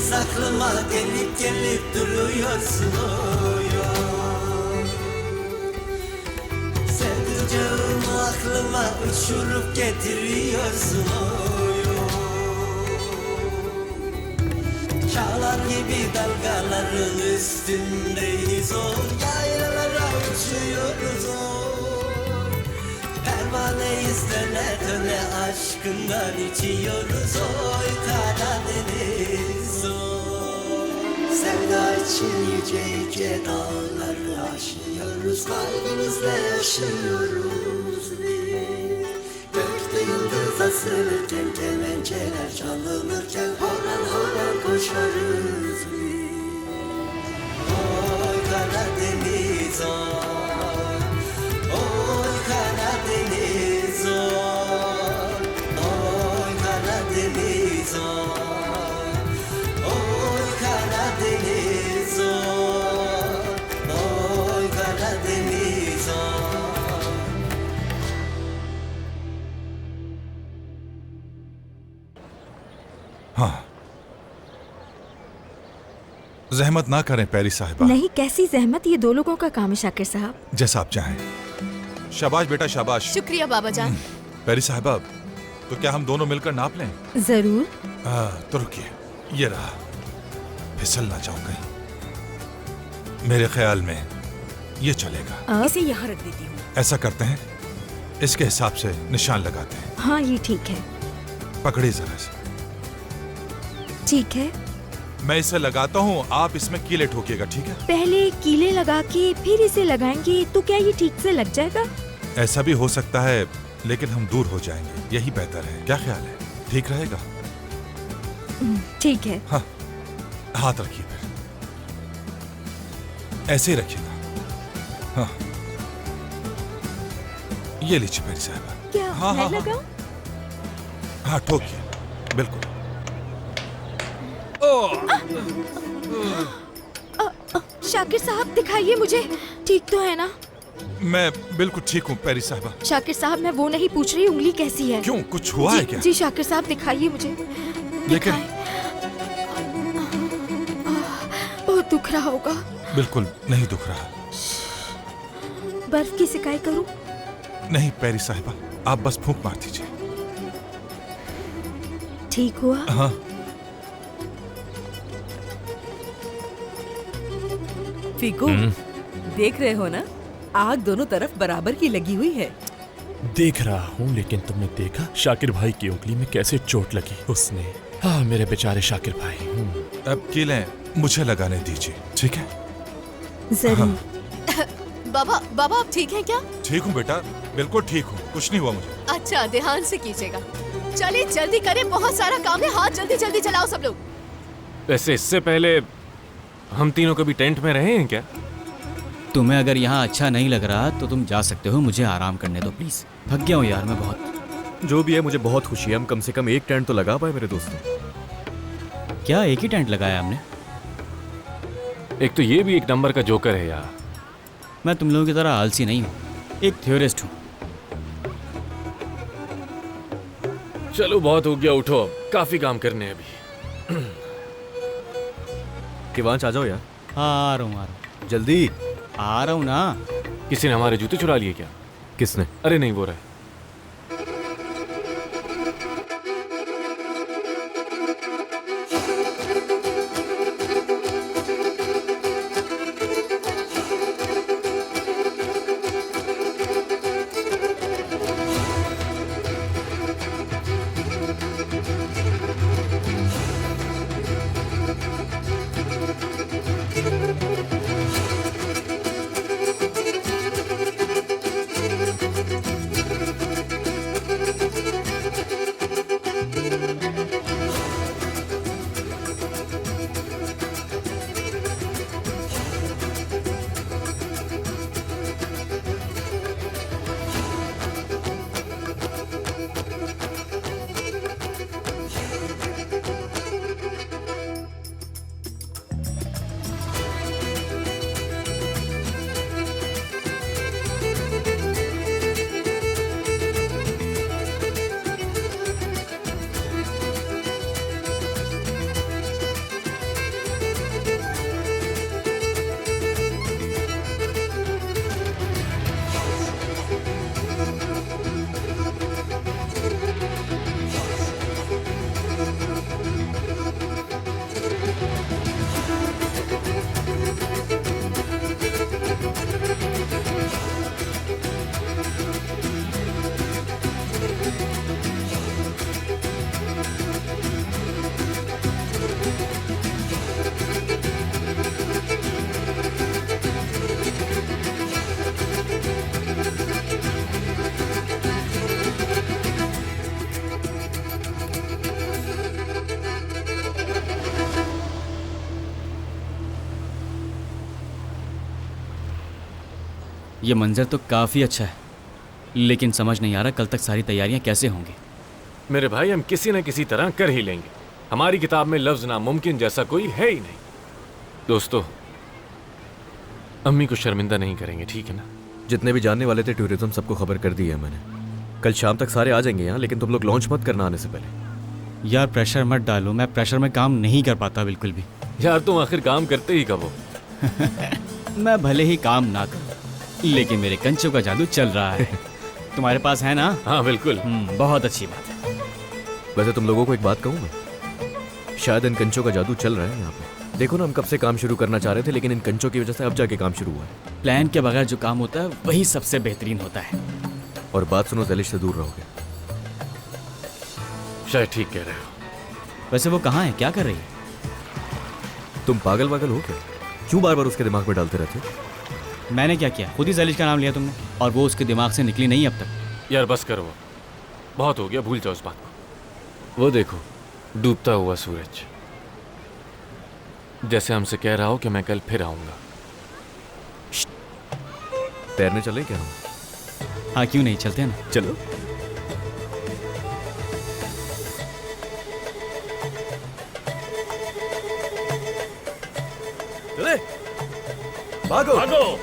kez aklıma gelip gelip duruyorsun oy oy. Sevdiceğimi aklıma uçurup getiriyorsun oy oy. Çağlar gibi dalgaların üstündeyiz oy. Yaylalara uçuyoruz oy. Pervaneyiz döne döne aşkından içiyoruz oy Karadeniz oy. Sevda için yüce yüce dağları aşıyoruz, kalbimizle yaşıyoruz biz. Gökte yıldız asılırken, kemençeler çalınırken horan horan koşarız biz. Oy Karadeniz oy, oy Karadeniz oy, oy Karadeniz oy, oy Karadeniz oy, oy Karadeniz oy. हाँ, जहमत ना करें पैरी साहिबा। नहीं, कैसी जहमत, ये दो लोगों का काम है शाकिर साहब। जैसा आप चाहें। शाबाश बेटा शाबाश। शुक्रिया बाबा जान। पैरी साहिबा, तो क्या हम दोनों मिलकर नाप लें? जरूर। तो रुकिए, ये रहा। फिसल ना जाऊं कहीं। मेरे ख्याल में ये चलेगा। इसे यहाँ रख देती हूँ। ऐसा करते हैं, इसके हिसाब से निशान लगाते हैं। हाँ, ये ठीक है। पकड़िए जरा से। ठीक है। मैं इसे लगाता हूँ, आप इसमें कीले ठोकिएगा, ठीक है? पहले कीले लगा के फिर इसे लगाएंगे तो क्या ये ठीक से लग जाएगा? ऐसा भी हो सकता है, लेकिन हम दूर हो जाएंगे, यही बेहतर है। क्या ख्याल है? ठीक रहेगा? ठीक है। हाँ, हाथ रखिए फिर। ऐसे ही रखिएगा। हाँ, ये लीजिए पैरी साहिबा। क्या हाँ, मैं हाँ, लगाऊं? हाँ, ठोकिए, बिल्कुल। शाकिर साहब दिखाइए मुझे, ठीक तो है ना? मैं बिल्कुल ठीक हूँ पैरी साहिबा। शाकिर साहब, मैं वो नहीं पूछ रही, उंगली कैसी है? क्यों, कुछ हुआ है क्या? जी शाकिर साहब दिखाइए मुझे। लेकिन बहुत दुख रहा होगा। बिल्कुल नहीं दुख रहा। बर्फ की सिकाई करूं? नहीं पैरी साहिबा, आप बस फूंक मार दीजिए। ठीक हुआ? हाँ। फीकू, देख रहे हो ना, आग दोनों तरफ बराबर की लगी हुई है। देख रहा हूँ, लेकिन तुमने देखा शाकिर भाई की उंगली में कैसे चोट लगी उसने। हाँ, मेरे बेचारे शाकिर भाई। अब कीलें मुझे लगाने दीजिए, ठीक है? जरूर। बाबा बाबा, आप ठीक हैं क्या? ठीक हूँ बेटा, बिल्कुल ठीक हूँ, कुछ नहीं हुआ मुझे। अच्छा, ध्यान से कीजिएगा। चलिए जल्दी करें, बहुत सारा काम है। हाथ जल्दी जल्दी चलाओ सब लोग। वैसे इससे पहले हम तीनों कभी टेंट में रहे हैं क्या? तुम्हें अगर यहाँ अच्छा नहीं लग रहा तो तुम जा सकते हो, मुझे आराम करने दो प्लीज। थक गया हूँ यार मैं बहुत। जो भी है, मुझे बहुत खुशी है। हम कम से कम एक टेंट तो लगा पाए मेरे दोस्तों। क्या एक ही टेंट लगाया हमने? एक तो ये भी एक नंबर का जोकर है यार। मैं तुम लोगों की तरह आलसी नहीं हूँ, एक थ्योरिस्ट हूँ। चलो बहुत हो गया, उठो अब, काफी काम करने हैं अभी। किवांश आ जाओ यार। हाँ, आ रहा हूँ जल्दी। आ रहा हूँ ना। किसी ने हमारे जूते चुरा लिए क्या? किसने? अरे नहीं, वो रहा। ये मंजर तो काफ़ी अच्छा है, लेकिन समझ नहीं आ रहा कल तक सारी तैयारियां कैसे होंगी। मेरे भाई हम किसी न किसी तरह कर ही लेंगे। हमारी किताब में लफ्ज नामुमकिन जैसा कोई है ही नहीं। दोस्तों, अम्मी को शर्मिंदा नहीं करेंगे, ठीक है ना? जितने भी जानने वाले थे टूरिज्म सबको खबर कर दी है मैंने। कल शाम तक सारे आ जाएंगे यहाँ, लेकिन तुम लोग लॉन्च मत करना आने से पहले। यार प्रेशर मत डालो, मैं प्रेशर में काम नहीं कर पाता बिल्कुल भी। यार तुम आखिर काम करते ही कब हो? मैं भले ही काम ना करूं, लेकिन मेरे कंचों का जादू चल रहा है। तुम्हारे पास है ना? हाँ बिल्कुल। बहुत अच्छी बात है। वैसे तुम लोगों को एक बात कहूँ मैं, शायद इन कंचों का जादू चल रहा है यहाँ पे। देखो ना, हम कब से काम शुरू करना चाह रहे थे, लेकिन इन कंचों की वजह से अब जाके काम शुरू हुआ है। प्लान के बगैर जो काम होता है वही सबसे बेहतरीन होता है। और बात सुनो, ज़लिश से दूर रहोगे। शायद ठीक कह रहे हो। वैसे वो कहाँ है, क्या कर रही है? तुम पागल वागल हो क्या? क्यों बार बार उसके दिमाग में डालते रहते हो? मैंने क्या किया? खुद ही ज़लिश का नाम लिया तुमने, और वो उसके दिमाग से निकली नहीं अब तक। यार बस करो, बहुत हो गया, भूल जाओ उस बात को। वो देखो, डूबता हुआ सूरज, जैसे हमसे कह रहा हो कि मैं कल फिर आऊंगा। तैरने चले क्या हम? हाँ क्यों नहीं, चलते हैं ना। चलो। चले, भागो भागो।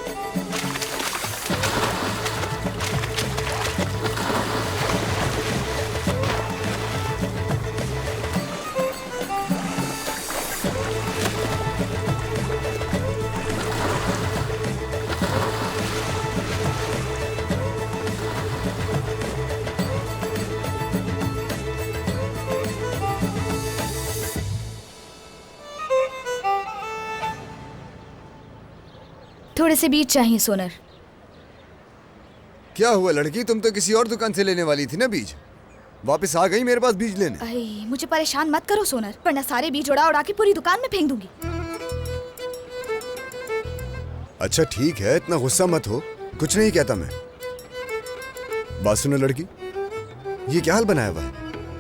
थोड़े से बीज चाहिए सोनर। क्या हुआ लड़की, तुम तो किसी और दुकान से लेने वाली थी ना बीज? वापस आ गई मेरे पास बीज लेने? अरे मुझे परेशान मत करो सोनर, वरना सारे बीज उड़ा उड़ा के पूरी दुकान में फेंक दूंगी। अच्छा ठीक है, इतना गुस्सा मत हो, कुछ नहीं कहता मैं। बात सुनो लड़की, ये क्या हाल बनाया हुआ है?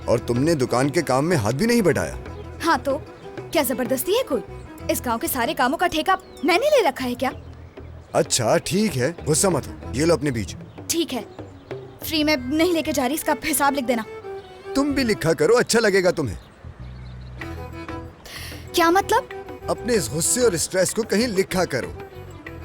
और तुमने दुकान के काम में हाथ भी नहीं बढ़ाया। हाँ तो क्या जबरदस्ती है कोई? इस गांव के सारे कामों का ठेका मैंने ले रखा है क्या? अच्छा ठीक है, गुस्सा मत हो, ये लो अपने बीज। ठीक है, फ्री में नहीं लेके जा रही, इसका हिसाब लिख देना। तुम भी लिखा करो, अच्छा लगेगा तुम्हें। क्या मतलब? अपने इस गुस्से और स्ट्रेस को कहीं लिखा करो।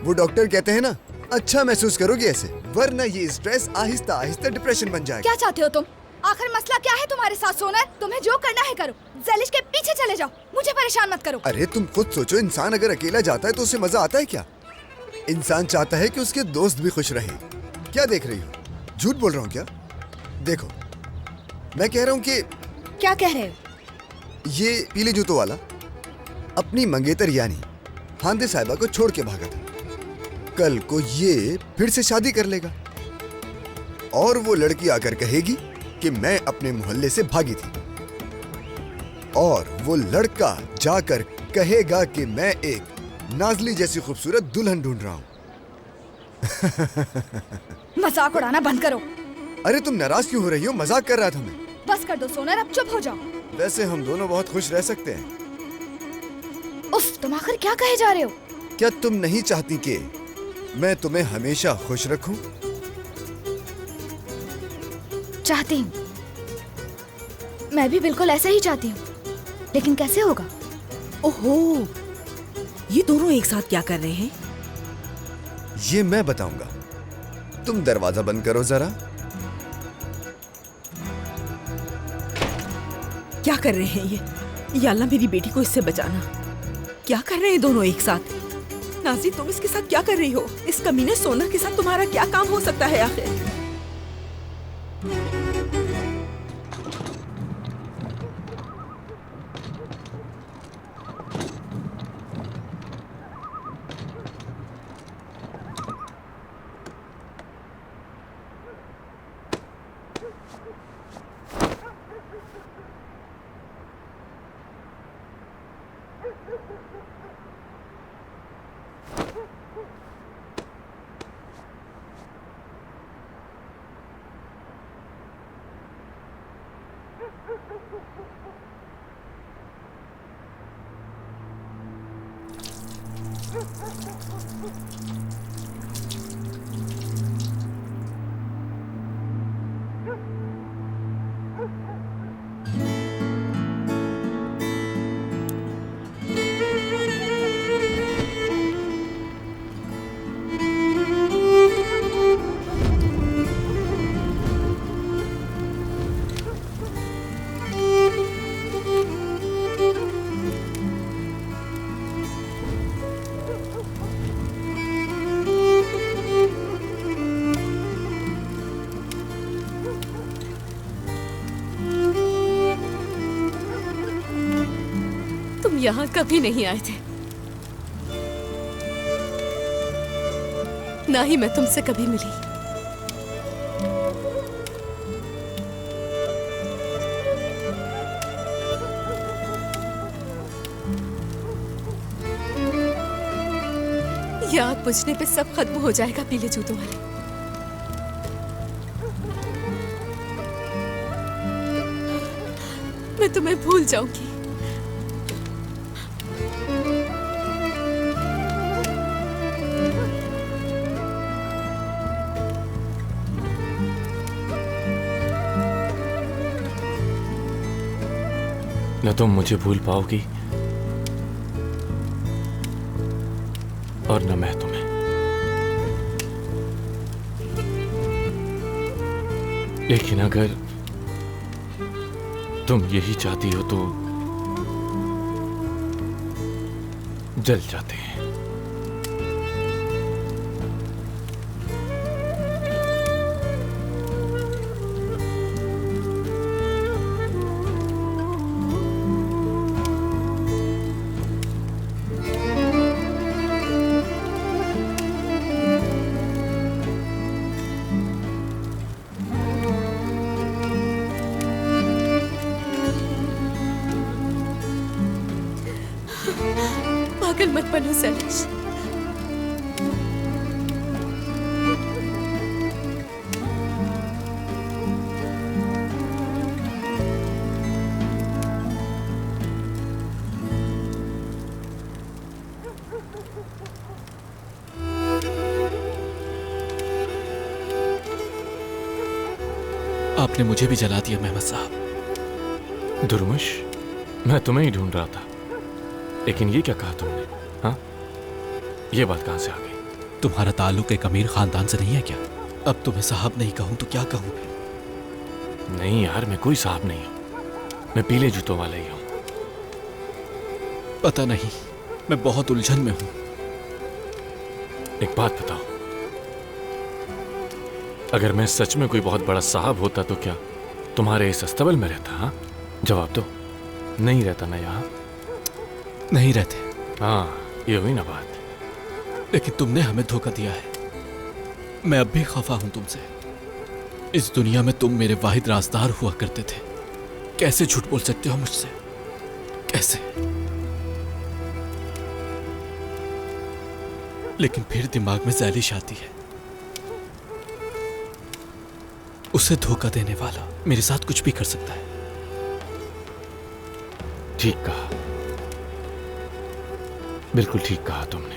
वो डॉक्टर कहते हैं ना, अच्छा महसूस करोगे ऐसे, वरना ये स्ट्रेस आहिस्ता आहिस्ता डिप्रेशन बन जाएगा। क्या चाहते हो तुम? आखिर मसला क्या है तुम्हारे साथ सोनर? तुम्हें जो करना है करो, ज़लिश के पीछे चले जाओ, मुझे परेशान मत करो। अरे तुम खुद सोचो, इंसान अगर अकेला जाता है तो उसे मजा आता है क्या? इंसान चाहता है कि उसके दोस्त भी खुश रहें। क्या देख रही हो? झूठ बोल रहा हूँ क्या? देखो, मैं कह रहा हूँ कि... क्या कह रहे हो? ये पीले जूतों वाला अपनी मंगेतर यानी हांदे साहिबा को छोड़ के भागा था। कल को ये फिर से शादी कर लेगा और वो लड़की आकर कहेगी कि मैं अपने मोहल्ले से भागी थी, और वो लड़का जाकर कहेगा कि मैं एक नाजली जैसी खूबसूरत दुल्हन ढूंढ रहा हूं। मजाक उड़ाना बंद करो। अरे तुम नाराज क्यों हो रही हो? मजाक कर रहा था मैं। बस कर दो सोनर, अब चुप हो जाओ। वैसे हम दोनों बहुत खुश रह सकते हैं। उफ, तुम आखिर क्या कहे जा रहे हो? क्या तुम नहीं चाहती कि मैं तुम्हें हमेशा खुश रखूं? चाहती हूँ, मैं भी बिल्कुल ऐसे ही चाहती हूँ, लेकिन कैसे होगा? ओहो, ये दोनों एक साथ क्या कर रहे हैं? ये मैं बताऊंगा, तुम दरवाजा बंद करो जरा। क्या कर रहे हैं ये? या अल्लाह मेरी बेटी को इससे बचाना। क्या कर रहे हैं दोनों एक साथ? नाज़ी, तुम इसके साथ क्या कर रही हो? इस कमीने सोनर के साथ तुम्हारा क्या काम हो सकता है आखिर? तुम यहाँ कभी नहीं आए थे, ना ही मैं तुमसे कभी मिली। याद बुझने पे सब खत्म हो जाएगा पीले जूतों वाले। मैं तुम्हें भूल जाऊंगी। न तुम मुझे भूल पाओगी और न मैं तुम्हें। लेकिन अगर तुम यही चाहती हो तो जल जाते हैं। पागल मत बनो सैलेश। आपने मुझे भी जला दिया मेहमद साहब। दुर्मुश, मैं तुम्हें ही ढूंढ रहा था, लेकिन ये क्या कहा तुमने? हाँ, ये बात कहां से आ गई? तुम्हारा ताल्लुक एक अमीर खानदान से नहीं है क्या? अब तुम्हें साहब नहीं कहूं तो क्या कहूं? नहीं यार, मैं कोई साहब नहीं हूं, मैं पीले जूतों वाला ही हूं। पता नहीं, मैं बहुत उलझन में हूं। एक बात बताओ, अगर मैं सच में कोई बहुत बड़ा साहब होता तो क्या तुम्हारे इस अस्तबल में रहता? हाँ, जवाब दो। नहीं रहता ना यहाँ? नहीं रहते। हाँ, ये हुई ना बात। लेकिन तुमने हमें धोखा दिया है। मैं अब भी खफा हूं तुमसे। इस दुनिया में तुम मेरे वाहिद राजदार हुआ करते थे। कैसे झूठ बोल सकते हो मुझसे? कैसे? लेकिन फिर दिमाग में ज़ैलिश आती है। उसे धोखा देने वाला मेरे साथ कुछ भी कर सकता है। ठीक कहा, बिल्कुल ठीक कहा तुमने।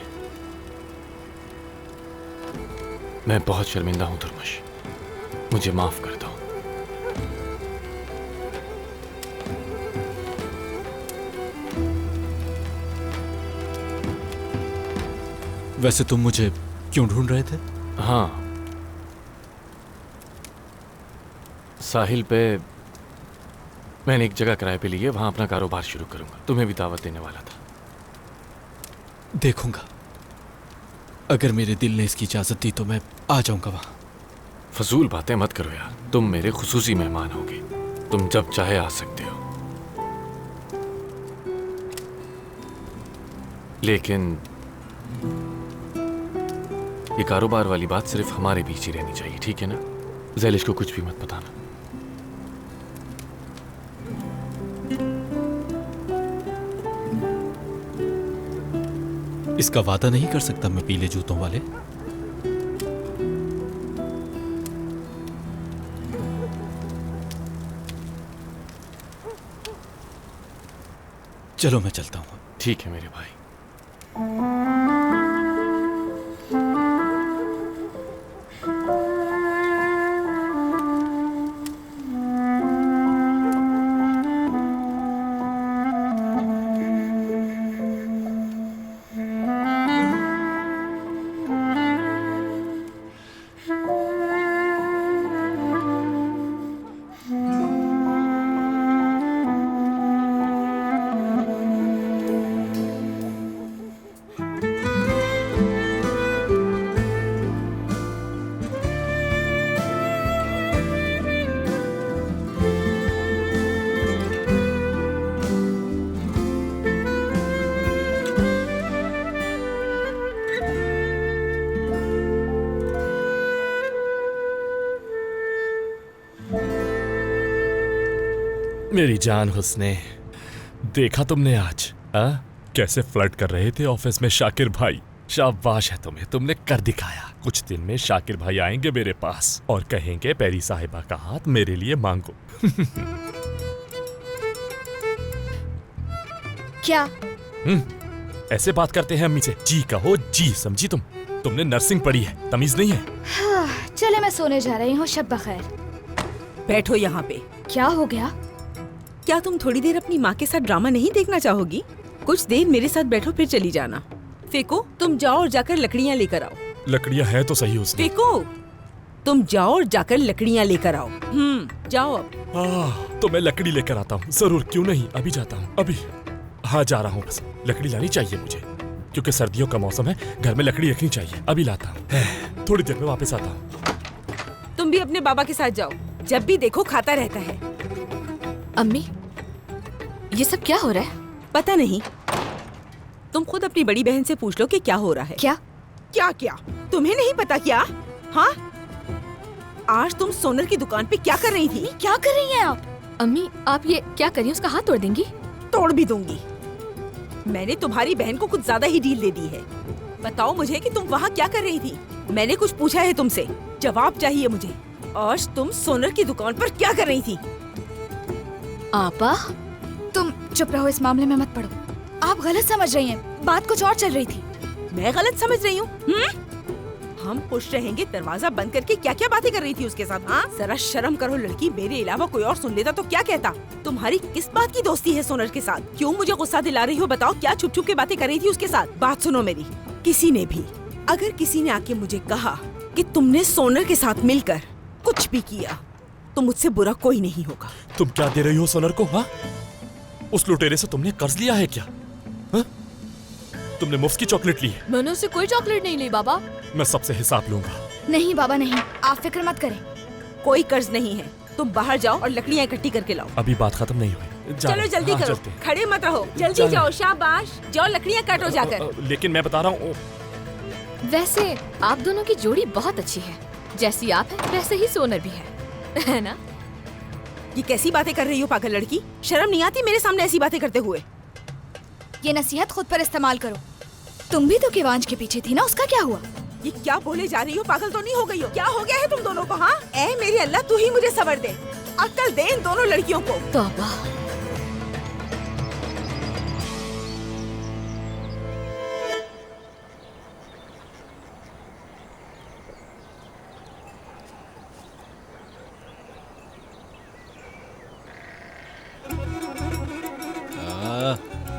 मैं बहुत शर्मिंदा हूं दुर्मुश, मुझे माफ कर दो। वैसे तुम मुझे क्यों ढूंढ रहे थे? हाँ, साहिल पे मैंने एक जगह किराए पे ली है, वहां अपना कारोबार शुरू करूंगा। तुम्हें भी दावत देने वाला था। देखूंगा, अगर मेरे दिल ने इसकी इजाजत दी तो मैं आ जाऊंगा वहां। फजूल बातें मत करो यार, तुम मेरे खुसूसी मेहमान होगे, तुम जब चाहे आ सकते हो। लेकिन ये कारोबार वाली बात सिर्फ हमारे बीच ही रहनी चाहिए, ठीक है ना? ज़ैलिश को कुछ भी मत बताना। इसका वादा नहीं कर सकता मैं पीले जूतों वाले। चलो मैं चलता हूं। ठीक है मेरे भाई। मेरी जान हुस्ने, देखा तुमने आज कैसे फ्लर्ट कर रहे थे ऑफिस में शाकिर भाई। शाबाश है तुम्हें, तुमने कर दिखाया। कुछ दिन में शाकिर भाई आएंगे मेरे पास और कहेंगे पेरी साहिबा का हाथ मेरे लिए मांगो। क्या? ऐसे बात करते हैं अम्मी से। जी कहो जी, समझी तुम? तुमने नर्सिंग पढ़ी है, तमीज नहीं है? चले मैं सोने जा रही हूँ, शब बखैर। बैठो यहाँ पे। क्या हो गया? क्या तुम थोड़ी देर अपनी माँ के साथ ड्रामा नहीं देखना चाहोगी? कुछ देर मेरे साथ बैठो फिर चली जाना। फेको, तुम जाओ और जाकर लकड़ियाँ लेकर आओ। लकड़ियाँ है तो सही उसने। फेको, तुम जाओ और जाकर लकड़ियाँ लेकर आओ। जाओ अब। तो मैं लकड़ी लेकर आता हूँ, जरूर, क्यों नहीं, अभी जाता हूँ, अभी। हाँ जा रहा हूँ, बस लकड़ी लानी चाहिए मुझे, क्योंकि सर्दियों का मौसम है, घर में लकड़ी रखनी चाहिए। अभी लाता हूँ, थोड़ी देर में वापस आता हूँ। तुम भी अपने बाबा के साथ जाओ, जब भी देखो खाता रहता है। अम्मी, ये सब क्या हो रहा है? पता नहीं, तुम खुद अपनी बड़ी बहन से पूछ लो कि क्या हो रहा है। क्या? क्या क्या? तुम्हें नहीं पता क्या? हाँ, आज तुम सोनर की दुकान पे क्या कर रही थी? क्या कर रही हैं आप? अम्मी, आप ये क्या कर रही हैं? उसका हाथ तोड़ देंगी? तोड़ भी दूंगी। मैंने तुम्हारी बहन को कुछ ज्यादा ही डील दे दी है। बताओ मुझे कि तुम वहाँ क्या कर रही थी? मैंने कुछ पूछा है तुमसे, जवाब चाहिए मुझे। आज तुम सोनर की दुकान पर क्या कर रही थी? आपा, तुम चुप रहो, इस मामले में मत पड़ो। आप गलत समझ रही हैं, बात कुछ और चल रही थी। मैं गलत समझ रही हूँ? हम पुश रहेंगे, दरवाजा बंद करके क्या क्या बातें कर रही थी उसके साथ? हाँ, जरा शर्म करो लड़की, मेरे अलावा कोई और सुन लेता तो क्या कहता? तुम्हारी किस बात की दोस्ती है सोनर के साथ? क्यों मुझे गुस्सा दिला रही हो? बताओ, क्या छुप छुप के बातें कर रही थी उसके साथ? बात सुनो मेरी, किसी ने भी, अगर किसी ने आके मुझे कहा कि तुमने सोनर के साथ मिलकर कुछ भी किया, तो मुझसे बुरा कोई नहीं होगा। तुम क्या दे रही हो सोनर को? हाँ, उस लुटेरे से तुमने कर्ज लिया है क्या? हा? तुमने मुफ्त की चॉकलेट ली है? मैंने उससे कोई चॉकलेट नहीं ली बाबा। मैं सबसे हिसाब लूंगा। नहीं बाबा नहीं, आप फिक्र मत करें। कोई कर्ज नहीं है, तुम बाहर जाओ और लकड़ियाँ इकट्ठी करके लाओ। अभी बात खत्म नहीं हुई। चलो जल्दी करो, खड़े मत रहो, जल्दी जाओ। शाबाश, जाओ लकड़ियाँ काटो जाकर। लेकिन मैं बता रहा हूँ। वैसे आप दोनों की जोड़ी बहुत अच्छी है, जैसी आप है वैसे ही सोनर भी है ना? ये कैसी बातें कर रही हो पागल लड़की? शर्म नहीं आती मेरे सामने ऐसी बातें करते हुए? ये नसीहत खुद पर इस्तेमाल करो। तुम भी तो किवांज के पीछे थी ना, उसका क्या हुआ? ये क्या बोले जा रही हो? पागल तो नहीं हो गई हो? क्या हो गया है तुम दोनों को? हाँ, ऐ मेरे अल्लाह, तू ही मुझे सबर दे, अक्ल दे इन दोनों लड़कियों को। तौबा।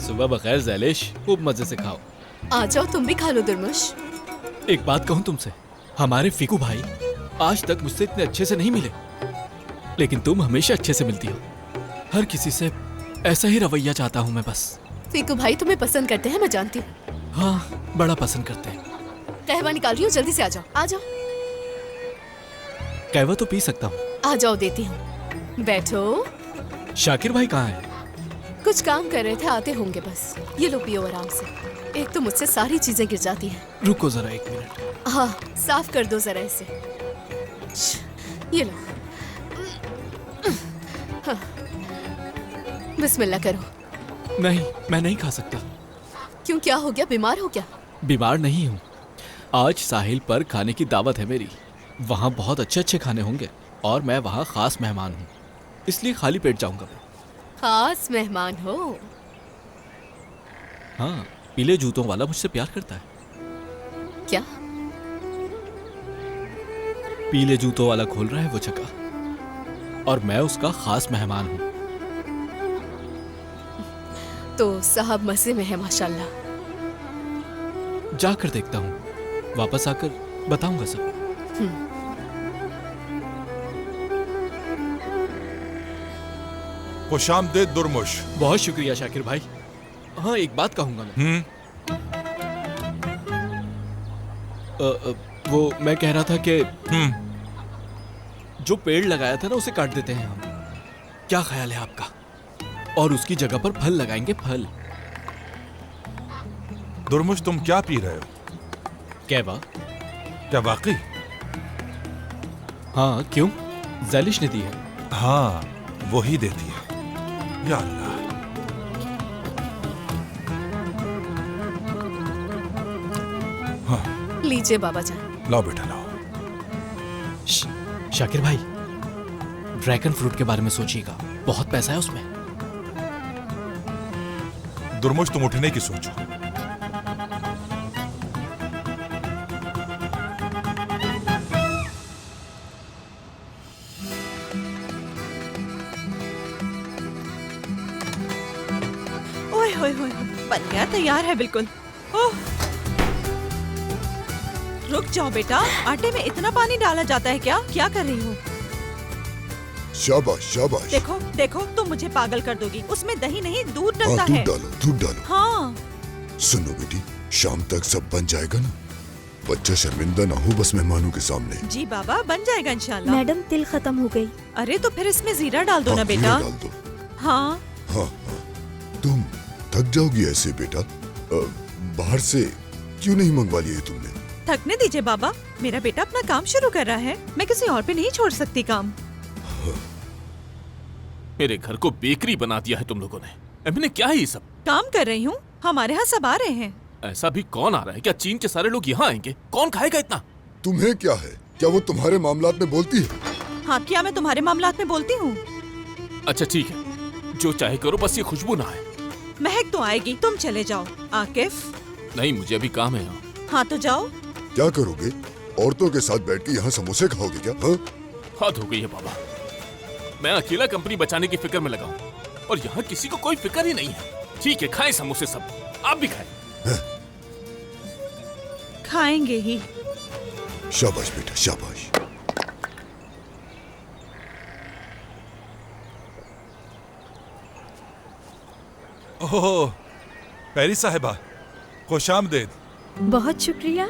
सुबह बखैर ज़ैलिश, खूब मजे से खाओ। आ जाओ, तुम भी खा लो दुर्मुश। एक बात कहूँ तुमसे, हमारे फीकू भाई आज तक मुझसे इतने अच्छे से नहीं मिले, लेकिन तुम हमेशा अच्छे से मिलती हो। हर किसी से ऐसा ही रवैया चाहता हूँ मैं बस। फीकू भाई तुम्हें पसंद करते हैं, मैं जानती हूँ। हाँ, बड़ा पसंद करते हैं। कहवा निकाल रही हूँ, जल्दी से आ जाओ। आ जाओ। कहवा तो पी सकता हूँ। आ जाओ, देती हूँ। बैठो। शाकिर भाई कहाँ है? कुछ काम कर रहे थे, आते होंगे बस। ये लो, पियो आराम से। एक तो मुझसे सारी चीजें गिर जाती हैं। रुको जरा 1 मिनट। हाँ, साफ कर दो जरा इसे। ये लो। हाँ। बिस्मिल्लाह करो। नहीं, मैं नहीं खा सकता। क्यों, क्या हो गया? बीमार हो क्या? बीमार नहीं हूँ। आज साहिल पर खाने की दावत है मेरी। वहाँ बहुत अच्छे अच्छे खाने होंगे और मैं वहाँ खास मेहमान हूँ, इसलिए खाली पेट जाऊँगा। खास मेहमान हो? हाँ, पीले जूतों वाला मुझसे प्यार करता है। क्या? पीले जूतों वाला खोल रहा है वो जगह, और मैं उसका खास मेहमान हूँ। तो साहब मजे में है माशाल्लाह। जाकर देखता हूँ, वापस आकर बताऊंगा सब। खुशामदीद दुर्मुश। बहुत शुक्रिया शाकिर भाई। हाँ, एक बात कहूंगा मैं। वो मैं कह रहा था कि जो पेड़ लगाया था ना, उसे काट देते हैं हम। क्या ख्याल है आपका? और उसकी जगह पर फल लगाएंगे, फल। दुर्मुश, तुम क्या पी रहे हो? कहवा। क्या वाकई? हाँ, क्यों? ज़ैलिश ने दी है। हाँ, वो ही देती है। या अल्लाह। लीजिए बाबा जान। लाओ बेटा लाओ। शाकिर भाई, ड्रैगन फ्रूट के बारे में सोचिएगा, बहुत पैसा है उसमें। दुर्मुश तुम उठने की सोचो। ओए होए होए, बन गया, तैयार है बिल्कुल। ओह, रुक जाओ बेटा, आटे में इतना पानी डाला जाता है क्या? क्या कर रही हो? शाबाश शाबाश। देखो देखो, तुम मुझे पागल कर दोगी। उसमें दही नहीं, दूध हाँ, डलता है। दूध डालो। हाँ, सुनो बेटी, शाम तक सब बन जाएगा ना। बच्चा शर्मिंदा ना हो बस मेहमानों के सामने। जी बाबा, बन जाएगा इंशाल्लाह। मैडम तिल खत्म हो गई। अरे तो फिर इसमें जीरा डाल दो ना बेटा। जीरा डाल दो। हाँ, हाँ हाँ, तुम थक जाओगी ऐसे बेटा। बाहर से क्यों नहीं मंगवा लिया है तुमने? थकने दीजिए बाबा, मेरा बेटा अपना काम शुरू कर रहा है, मैं किसी और पे नहीं छोड़ सकती काम। मेरे घर को बेकरी बना दिया है तुम लोगों ने। अभी क्या है ये सब? काम कर रही हूँ, हमारे यहाँ सब आ रहे हैं। ऐसा भी कौन आ रहा है? क्या चीन के सारे लोग यहाँ आएंगे? कौन खाएगा इतना? तुम्हें क्या है? क्या वो तुम्हारे मामलात में बोलती है? हाँ, क्या मैं तुम्हारे मामलात में बोलती हूँ? अच्छा ठीक है, जो चाहे करो, बस ये खुशबू ना आए। महक तो आएगी, तुम चले जाओ। आकिफ, नहीं, मुझे अभी काम है यहाँ। हाँ तो जाओ। क्या करोगे? औरतों के साथ बैठ के यहाँ समोसे खाओगे क्या? हाँ? हद हो गई है बाबा, मैं अकेला कंपनी बचाने की फिक्र में लगा हूँ और यहाँ किसी को कोई फिक्र ही नहीं है। ठीक है, खाएं समोसे सब, आप भी खाएं। खाएंगे ही। शाबाश बेटा शाबाश। ओह पैरी साहिबा, खुशामदीद। बहुत शुक्रिया।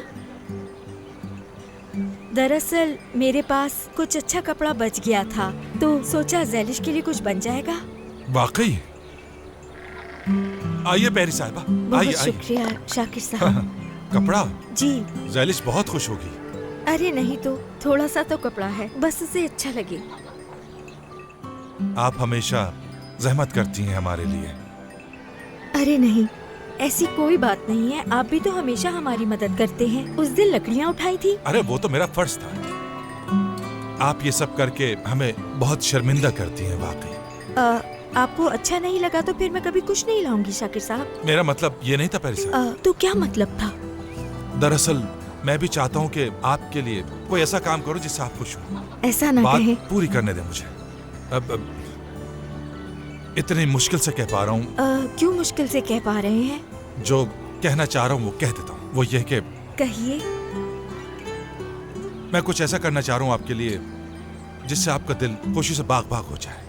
दरअसल मेरे पास कुछ अच्छा कपड़ा बच गया था, तो सोचा ज़ैलिश के लिए कुछ बन जाएगा। वाकई? आइए पैरी साहिबा, बहुत आइए आइए। शुक्रिया शाकिर साहब। कपड़ा? जी। ज़ैलिश बहुत खुश होगी। अरे नहीं तो, थोड़ा सा तो कपड़ा है, बस उसे अच्छा लगे। आप हमेशा जहमत करती हैं हमारे लिए। अरे नहीं, ऐसी कोई बात नहीं है, आप भी तो हमेशा हमारी मदद करते हैं। उस दिन लकड़ियाँ उठाई थी। अरे वो तो मेरा फर्ज था। आप ये सब करके हमें बहुत शर्मिंदा करती हैं वाकई। आपको अच्छा नहीं लगा तो फिर मैं कभी कुछ नहीं लाऊंगी शाकिर साहब। मेरा मतलब ये नहीं था पैरी साहब। तो क्या मतलब था? दरअसल मैं भी चाहता हूँ कि आपके लिए कोई ऐसा काम करो जिससे आप खुश हो। ऐसा ना बात कहें। पूरी करने दे मुझे। अब इतनी मुश्किल से कह पा रहा हूँ। क्यों मुश्किल से कह पा रहे हैं? जो कहना चाह रहा हूँ वो कह देता हूँ। वो ये कि कहिए। मैं कुछ ऐसा करना चाह रहा हूँ आपके लिए जिससे आपका दिल खुशी से बाग बाग हो जाए।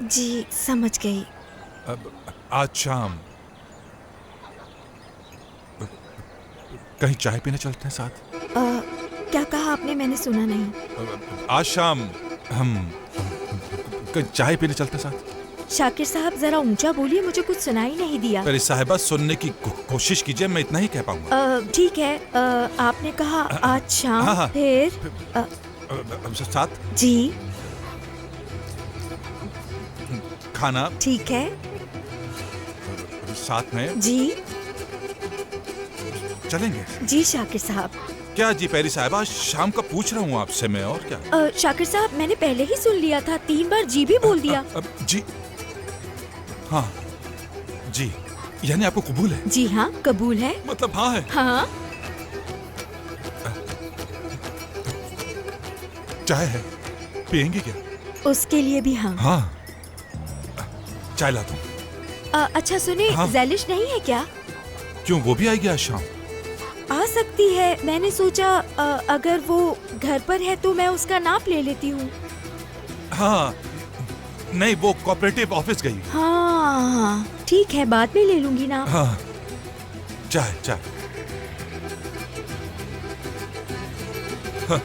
जी समझ गई। आज शाम कहीं चाय पीने चलते हैं साथ। क्या कहा आपने? मैंने सुना नहीं। आज शाम हम कहीं चाय पीने चलते हैं साथ। शाकिर साहब जरा ऊंचा बोलिए, मुझे कुछ सुनाई नहीं दिया। मेरी साहिबा सुनने की कोशिश कीजिए, मैं इतना ही कह पाऊंगा। ठीक है, आपने कहा आज शाम। हाँ, हाँ। फिर साथ जी खाना। ठीक है। साथ में जी चलेंगे। जी शाकिर साहब। क्या जी पैरी साहिबा, शाम का पूछ रहा हूँ आपसे मैं, और क्या? शाकिर साहब मैंने पहले ही सुन लिया था, 3 बार जी भी बोल दिया। जी हाँ जी, यानी आपको कबूल है? जी हाँ कबूल है। मतलब हाँ है? हाँ। चाय है, पियेंगे क्या? उसके लिए भी हाँ। हाँ चाय ला दूं। अच्छा सुने, हाँ? ज़ैलिश नहीं है क्या? क्यों, वो भी आएगी आज शाम? आ सकती है, मैंने सोचा अगर वो घर पर है तो मैं उसका नाप ले लेती हूँ। हाँ नहीं, वो कोऑपरेटिव ऑफिस गई। हाँ ठीक है, बाद में ले लूंगी ना। हाँ चाय चाय। हाँ।